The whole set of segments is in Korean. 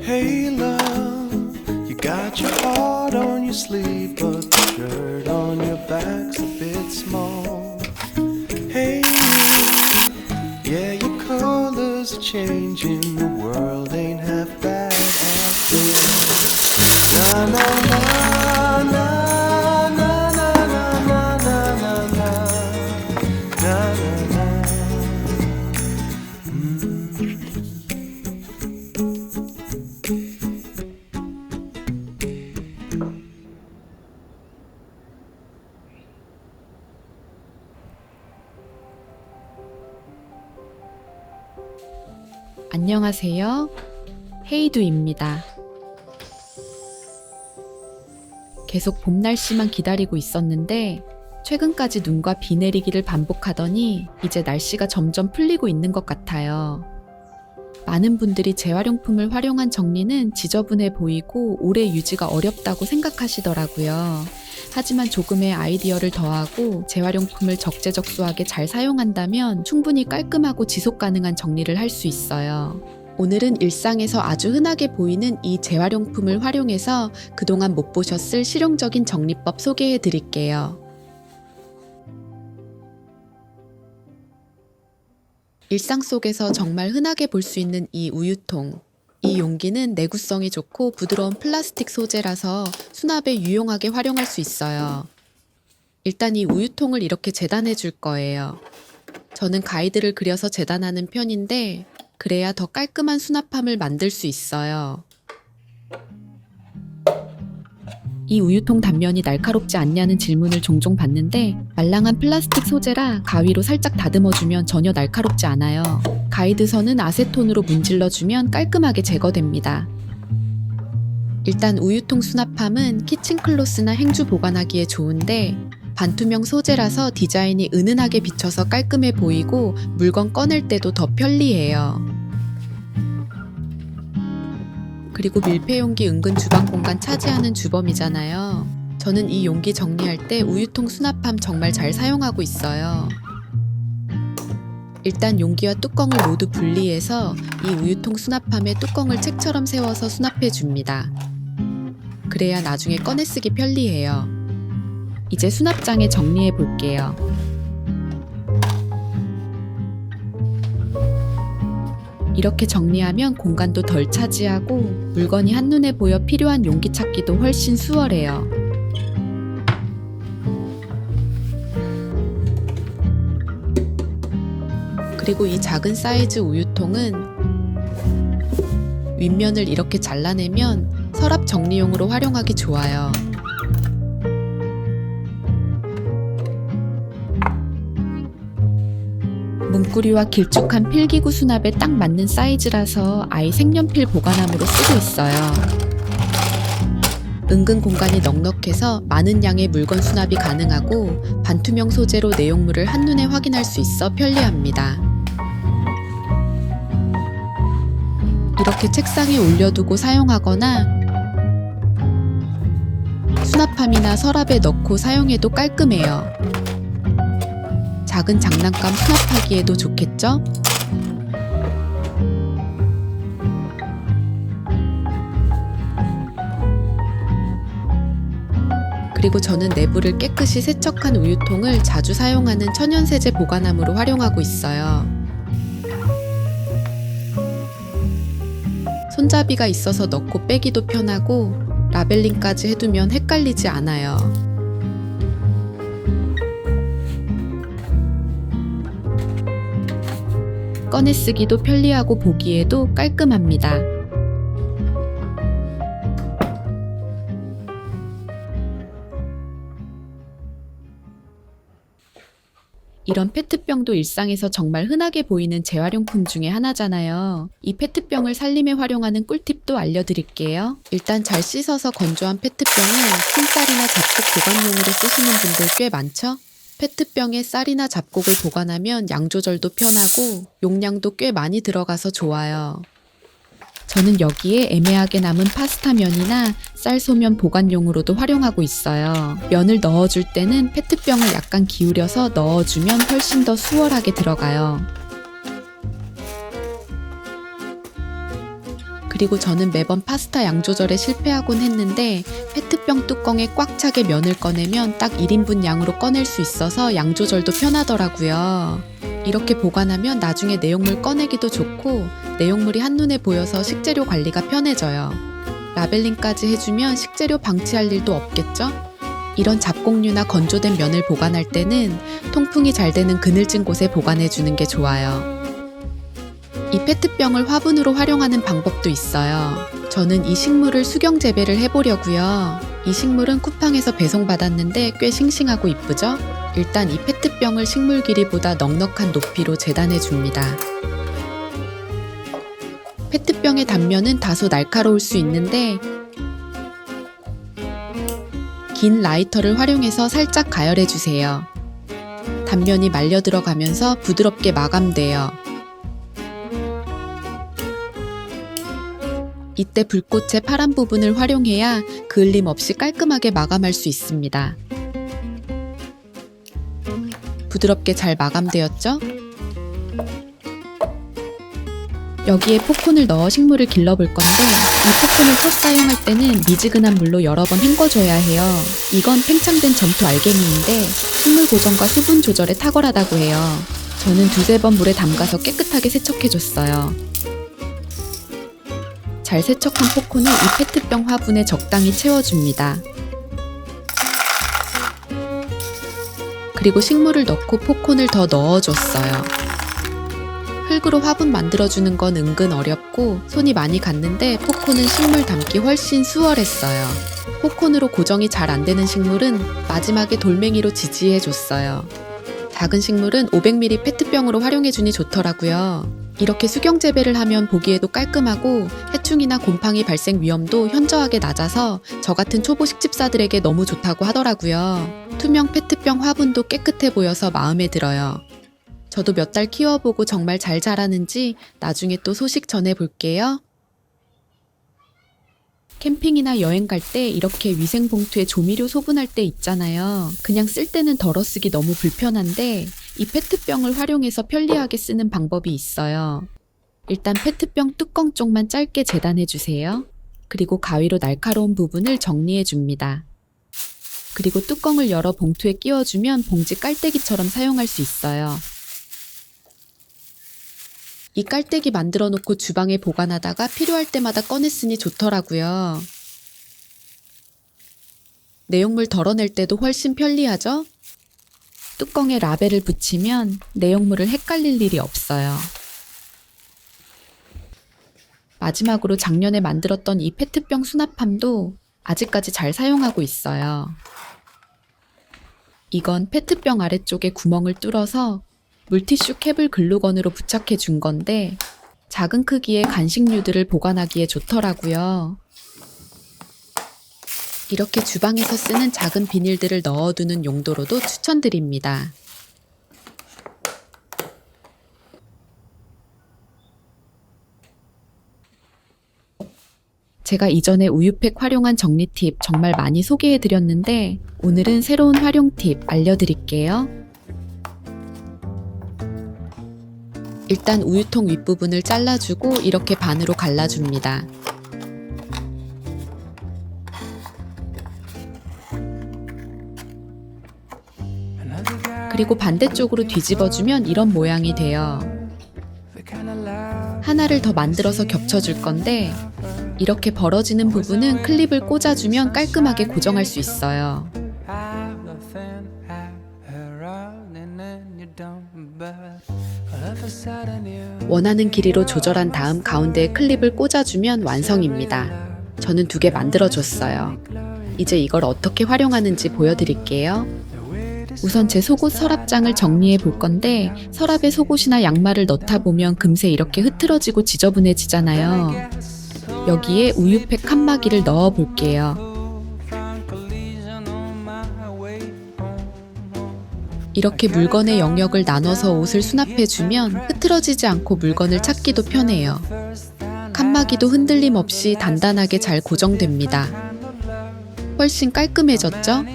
Hey love, you got your heart on your sleeve, but the shirt on your back's a bit small. Hey love, yeah, your colors are changing, the world ain't half bad after all. Na na na na na na na na na na na na na. 안녕하세요. 헤이두입니다. 계속 봄 날씨만 기다리고 있었는데 최근까지 눈과 비 내리기를 반복하더니 이제 날씨가 점점 풀리고 있는 것 같아요. 많은 분들이 재활용품을 활용한 정리는 지저분해 보이고 오래 유지가 어렵다고 생각하시더라고요. 하지만 조금의 아이디어를 더하고 재활용품을 적재적소하게 잘 사용한다면 충분히 깔끔하고 지속 가능한 정리를 할 수 있어요. 오늘은 일상에서 아주 흔하게 보이는 이 재활용품을 활용해서 그동안 못 보셨을 실용적인 정리법 소개해 드릴게요. 일상 속에서 정말 흔하게 볼 수 있는 이 우유통. 이 용기는 내구성이 좋고 부드러운 플라스틱 소재라서 수납에 유용하게 활용할 수 있어요. 일단 이 우유통을 이렇게 재단해 줄 거예요. 저는 가이드를 그려서 재단하는 편인데 그래야 더 깔끔한 수납함을 만들 수 있어요. 이 우유통 단면이 날카롭지 않냐는 질문을 종종 받는데 말랑한 플라스틱 소재라 가위로 살짝 다듬어주면 전혀 날카롭지 않아요. 가이드선은 아세톤으로 문질러주면 깔끔하게 제거됩니다. 일단 우유통 수납함은 키친클로스나 행주 보관하기에 좋은데 반투명 소재라서 디자인이 은은하게 비쳐서 깔끔해 보이고 물건 꺼낼 때도 더 편리해요. 그리고 밀폐 용기 은근 주방 공간 차지하는 주범이잖아요. 저는 이 용기 정리할 때 우유통 수납함 정말 잘 사용하고 있어요. 일단 용기와 뚜껑을 모두 분리해서 이 우유통 수납함에 뚜껑을 책처럼 세워서 수납해 줍니다. 그래야 나중에 꺼내 쓰기 편리해요. 이제 수납장에 정리해 볼게요. 이렇게 정리하면 공간도 덜 차지하고 물건이 한눈에 보여 필요한 용기 찾기도 훨씬 수월해요. 그리고 이 작은 사이즈 우유통은 윗면을 이렇게 잘라내면 서랍 정리용으로 활용하기 좋아요. 문구리와 길쭉한 필기구 수납에 딱 맞는 사이즈라서 아이 색연필 보관함으로 쓰고 있어요. 은근 공간이 넉넉해서 많은 양의 물건 수납이 가능하고 반투명 소재로 내용물을 한눈에 확인할 수 있어 편리합니다. 이렇게 책상에 올려두고 사용하거나 수납함이나 서랍에 넣고 사용해도 깔끔해요. 작은 장난감 수납하기에도 좋겠죠? 그리고 저는 내부를 깨끗이 세척한 우유통을 자주 사용하는 천연세제 보관함으로 활용하고 있어요. 손잡이가 있어서 넣고 빼기도 편하고 라벨링까지 해두면 헷갈리지 않아요. 꺼내 쓰기도 편리하고 보기에도 깔끔합니다. 이런 페트병도 일상에서 정말 흔하게 보이는 재활용품 중에 하나잖아요. 이 페트병을 살림에 활용하는 꿀팁도 알려드릴게요. 일단 잘 씻어서 건조한 페트병은 흰쌀이나 잡곡 보관용으로 쓰시는 분들 꽤 많죠? 페트병에 쌀이나 잡곡을 보관하면 양 조절도 편하고 용량도 꽤 많이 들어가서 좋아요. 저는 여기에 애매하게 남은 파스타 면이나 쌀 소면 보관용으로도 활용하고 있어요. 면을 넣어줄 때는 페트병을 약간 기울여서 넣어주면 훨씬 더 수월하게 들어가요. 그리고 저는 매번 파스타 양 조절에 실패하곤 했는데 페트병 뚜껑에 꽉 차게 면을 꺼내면 딱 1인분 양으로 꺼낼 수 있어서 양 조절도 편하더라고요. 이렇게 보관하면 나중에 내용물 꺼내기도 좋고 내용물이 한눈에 보여서 식재료 관리가 편해져요. 라벨링까지 해주면 식재료 방치할 일도 없겠죠? 이런 잡곡류나 건조된 면을 보관할 때는 통풍이 잘 되는 그늘진 곳에 보관해주는 게 좋아요. 이 페트병을 화분으로 활용하는 방법도 있어요. 저는 이 식물을 수경 재배를 해보려고요. 이 식물은 쿠팡에서 배송받았는데 꽤 싱싱하고 이쁘죠? 일단 이 페트병을 식물 길이보다 넉넉한 높이로 재단해 줍니다. 페트병의 단면은 다소 날카로울 수 있는데 긴 라이터를 활용해서 살짝 가열해 주세요. 단면이 말려 들어가면서 부드럽게 마감돼요. 이때 불꽃의 파란 부분을 활용해야 그을림 없이 깔끔하게 마감할 수 있습니다. 부드럽게 잘 마감되었죠? 여기에 포콘을 넣어 식물을 길러볼 건데 이 포콘을 첫 사용할 때는 미지근한 물로 여러 번 헹궈줘야 해요. 이건 팽창된 점토 알갱이인데 식물 고정과 수분 조절에 탁월하다고 해요. 저는 두세 번 물에 담가서 깨끗하게 세척해줬어요. 잘 세척한 포콘을 이 페트병 화분에 적당히 채워줍니다. 그리고 식물을 넣고 포콘을 더 넣어줬어요. 흙으로 화분 만들어주는 건 은근 어렵고 손이 많이 갔는데 포콘은 식물 담기 훨씬 수월했어요. 포콘으로 고정이 잘 안 되는 식물은 마지막에 돌멩이로 지지해줬어요. 작은 식물은 500ml 페트병으로 활용해주니 좋더라고요. 이렇게 수경 재배를 하면 보기에도 깔끔하고 해충이나 곰팡이 발생 위험도 현저하게 낮아서 저 같은 초보식 집사들에게 너무 좋다고 하더라고요. 투명 페트병 화분도 깨끗해 보여서 마음에 들어요. 저도 몇 달 키워보고 정말 잘 자라는지 나중에 또 소식 전해볼게요. 캠핑이나 여행 갈 때 이렇게 위생봉투에 조미료 소분할 때 있잖아요. 그냥 쓸 때는 덜어 쓰기 너무 불편한데 이 페트병을 활용해서 편리하게 쓰는 방법이 있어요. 일단 페트병 뚜껑 쪽만 짧게 재단해주세요. 그리고 가위로 날카로운 부분을 정리해줍니다. 그리고 뚜껑을 열어 봉투에 끼워주면 봉지 깔때기처럼 사용할 수 있어요. 이 깔때기 만들어 놓고 주방에 보관하다가 필요할 때마다 꺼냈으니 좋더라고요. 내용물 덜어낼 때도 훨씬 편리하죠? 뚜껑에 라벨을 붙이면 내용물을 헷갈릴 일이 없어요. 마지막으로 작년에 만들었던 이 페트병 수납함도 아직까지 잘 사용하고 있어요. 이건 페트병 아래쪽에 구멍을 뚫어서 물티슈 캡을 글루건으로 부착해 준 건데 작은 크기의 간식류들을 보관하기에 좋더라고요. 이렇게 주방에서 쓰는 작은 비닐들을 넣어두는 용도로도 추천드립니다. 제가 이전에 우유팩 활용한 정리 팁 정말 많이 소개해드렸는데 오늘은 새로운 활용 팁 알려드릴게요. 일단 우유통 윗부분을 잘라주고 이렇게 반으로 갈라줍니다. 그리고 반대쪽으로 뒤집어주면 이런 모양이 돼요. 하나를 더 만들어서 겹쳐줄 건데 이렇게 벌어지는 부분은 클립을 꽂아주면 깔끔하게 고정할 수 있어요. 원하는 길이로 조절한 다음 가운데에 클립을 꽂아주면 완성입니다. 저는 2개 만들어줬어요. 이제 이걸 어떻게 활용하는지 보여드릴게요. 우선 제 속옷 서랍장을 정리해 볼 건데 서랍에 속옷이나 양말을 넣다 보면 금세 이렇게 흐트러지고 지저분해지잖아요. 여기에 우유팩 칸막이를 넣어 볼게요. 이렇게 물건의 영역을 나눠서 옷을 수납해주면 흐트러지지 않고 물건을 찾기도 편해요. 칸막이도 흔들림 없이 단단하게 잘 고정됩니다. 훨씬 깔끔해졌죠?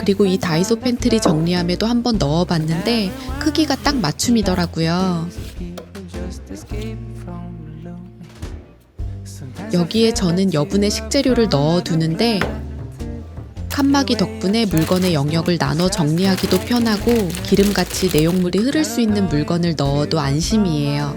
그리고 이 다이소 팬트리 정리함에도 한번 넣어봤는데 크기가 딱 맞춤이더라고요. 여기에 저는 여분의 식재료를 넣어두는데 칸막이 덕분에 물건의 영역을 나눠 정리하기도 편하고 기름같이 내용물이 흐를 수 있는 물건을 넣어도 안심이에요.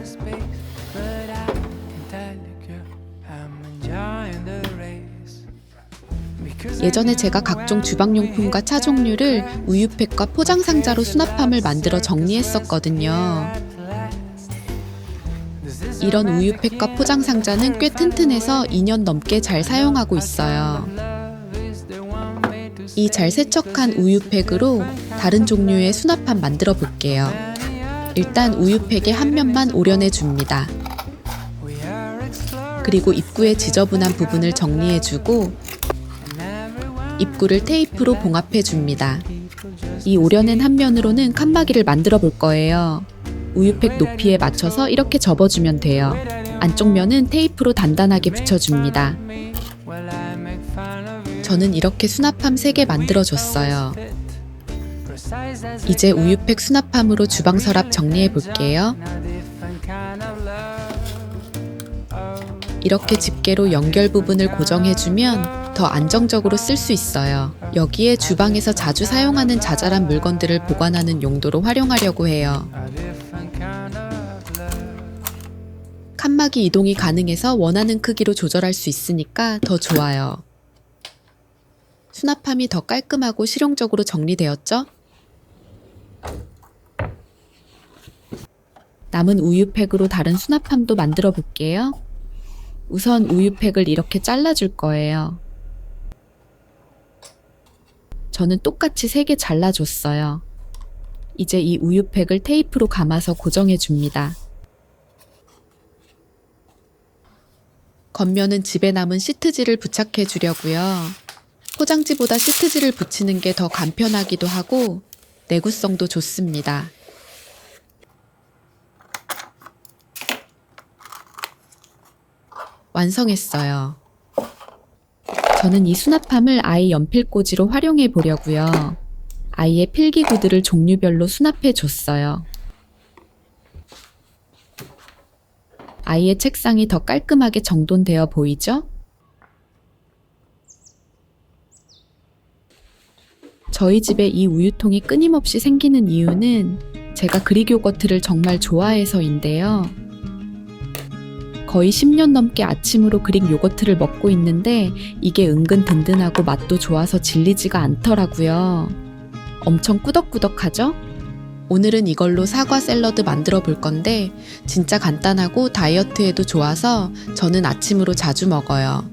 예전에 제가 각종 주방용품과 차 종류를 우유팩과 포장상자로 수납함을 만들어 정리했었거든요. 이런 우유팩과 포장상자는 꽤 튼튼해서 2년 넘게 잘 사용하고 있어요. 이 잘 세척한 우유팩으로 다른 종류의 수납함 만들어 볼게요. 일단 우유팩의 한 면만 오려내 줍니다. 그리고 입구의 지저분한 부분을 정리해주고 입구를 테이프로 봉합해 줍니다. 이 오려낸 한 면으로는 칸막이를 만들어 볼 거예요. 우유팩 높이에 맞춰서 이렇게 접어주면 돼요. 안쪽 면은 테이프로 단단하게 붙여줍니다. 저는 이렇게 수납함 3개 만들어줬어요. 이제 우유팩 수납함으로 주방 서랍 정리해 볼게요. 이렇게 집게로 연결 부분을 고정해주면 더 안정적으로 쓸 수 있어요. 여기에 주방에서 자주 사용하는 자잘한 물건들을 보관하는 용도로 활용하려고 해요. 칸막이 이동이 가능해서 원하는 크기로 조절할 수 있으니까 더 좋아요. 수납함이 더 깔끔하고 실용적으로 정리되었죠? 남은 우유팩으로 다른 수납함도 만들어 볼게요. 우선 우유팩을 이렇게 잘라줄 거예요. 저는 똑같이 3개 잘라줬어요. 이제 이 우유팩을 테이프로 감아서 고정해 줍니다. 겉면은 집에 남은 시트지를 부착해 주려고요. 포장지보다 시트지를 붙이는 게 더 간편하기도 하고 내구성도 좋습니다. 완성했어요. 저는 이 수납함을 아이 연필꽂이로 활용해 보려고요. 아이의 필기 구들을 종류별로 수납해 줬어요. 아이의 책상이 더 깔끔하게 정돈되어 보이죠? 저희 집에 이 우유통이 끊임없이 생기는 이유는 제가 그릭 요거트를 정말 좋아해서인데요. 거의 10년 넘게 아침으로 그릭 요거트를 먹고 있는데 이게 은근 든든하고 맛도 좋아서 질리지가 않더라고요. 엄청 꾸덕꾸덕하죠? 오늘은 이걸로 사과 샐러드 만들어 볼 건데 진짜 간단하고 다이어트에도 좋아서 저는 아침으로 자주 먹어요.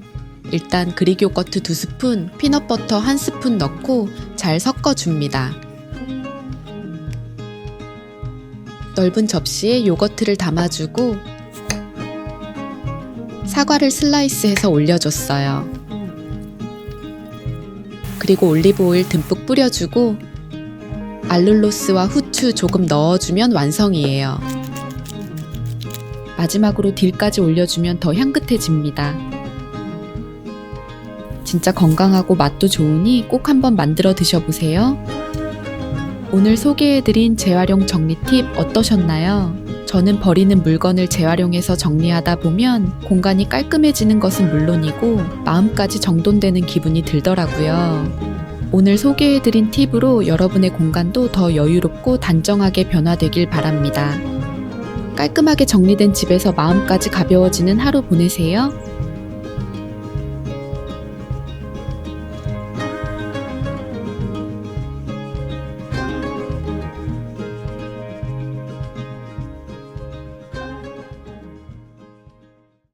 일단 그릭 요거트 2스푼, 피넛버터 1스푼 넣고 잘 섞어줍니다. 넓은 접시에 요거트를 담아주고 사과를 슬라이스해서 올려줬어요. 그리고 올리브 오일 듬뿍 뿌려주고 알룰로스와 후추 조금 넣어주면 완성이에요. 마지막으로 딜까지 올려주면 더 향긋해집니다. 진짜 건강하고 맛도 좋으니 꼭 한번 만들어 드셔보세요. 오늘 소개해드린 재활용 정리 팁 어떠셨나요? 저는 버리는 물건을 재활용해서 정리하다 보면 공간이 깔끔해지는 것은 물론이고 마음까지 정돈되는 기분이 들더라고요. 오늘 소개해드린 팁으로 여러분의 공간도 더 여유롭고 단정하게 변화되길 바랍니다. 깔끔하게 정리된 집에서 마음까지 가벼워지는 하루 보내세요.